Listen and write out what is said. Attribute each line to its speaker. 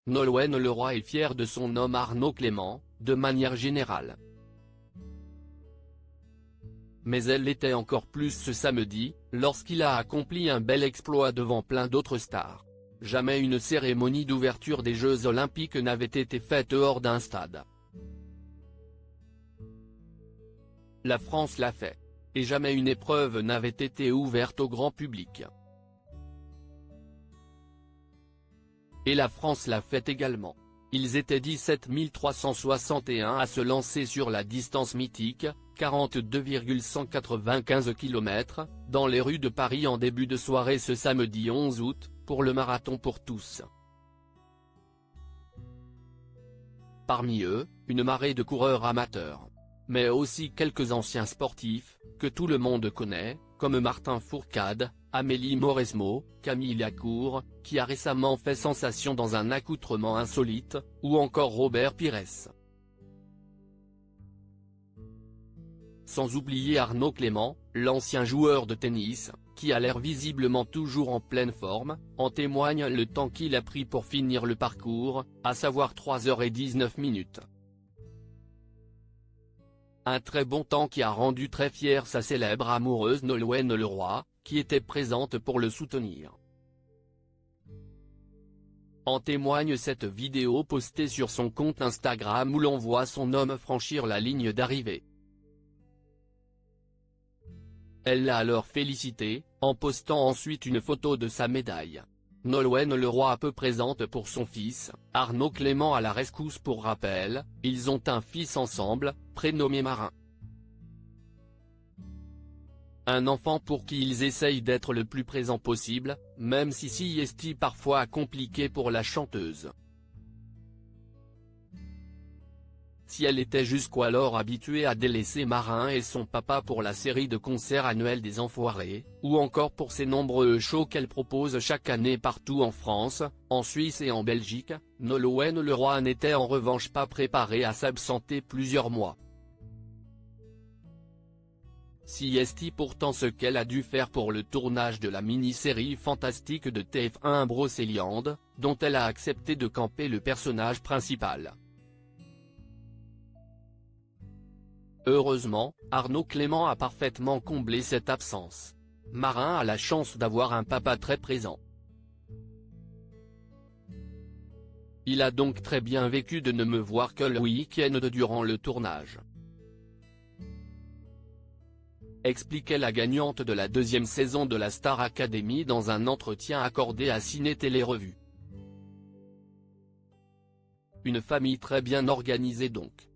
Speaker 1: Nolwenn Leroy est fière de son homme Arnaud Clément, de manière générale. Mais elle l'était encore plus ce samedi, lorsqu'il a accompli un bel exploit devant plein d'autres stars. Jamais une cérémonie d'ouverture des Jeux Olympiques n'avait été faite hors d'un stade. La France l'a fait. Et jamais une épreuve n'avait été ouverte au grand public. Et la France l'a fait également. Ils étaient 17 361 à se lancer sur la distance mythique, 42,195 km, dans les rues de Paris en début de soirée ce samedi 11 août, pour le marathon pour tous. Parmi eux, une marée de coureurs amateurs. Mais aussi quelques anciens sportifs, que tout le monde connaît, comme Martin Fourcade, Amélie Mauresmo, Camille Lacour, qui a récemment fait sensation dans un accoutrement insolite, ou encore Robert Pires. Sans oublier Arnaud Clément, l'ancien joueur de tennis, qui a l'air visiblement toujours en pleine forme, en témoigne le temps qu'il a pris pour finir le parcours, à savoir 3h19. Un très bon temps qui a rendu très fière sa célèbre amoureuse Nolwenn Leroy, qui était présente pour le soutenir. En témoigne cette vidéo postée sur son compte Instagram où l'on voit son homme franchir la ligne d'arrivée. Elle l'a alors félicité, en postant ensuite une photo de sa médaille. Nolwenn Leroy peu présente pour son fils, Arnaud Clément à la rescousse. Pour rappel, ils ont un fils ensemble, prénommé Marin. Un enfant pour qui ils essayent d'être le plus présent possible, même si c'est parfois compliqué pour la chanteuse. Si elle était jusqu'alors habituée à délaisser Marin et son papa pour la série de concerts annuels des Enfoirés, ou encore pour ses nombreux shows qu'elle propose chaque année partout en France, en Suisse et en Belgique, Nolwenn Leroy n'était en revanche pas préparée à s'absenter plusieurs mois. C'est pourtant ce qu'elle a dû faire pour le tournage de la mini-série fantastique de TF1 Brocéliande, dont elle a accepté de camper le personnage principal. Heureusement, Arnaud Clément a parfaitement comblé cette absence. Marin a la chance d'avoir un papa très présent. Il a donc très bien vécu de ne me voir que le week-end durant le tournage. Expliquait la gagnante de la deuxième saison de la Star Academy dans un entretien accordé à Ciné Télé Revue. Une famille très bien organisée donc.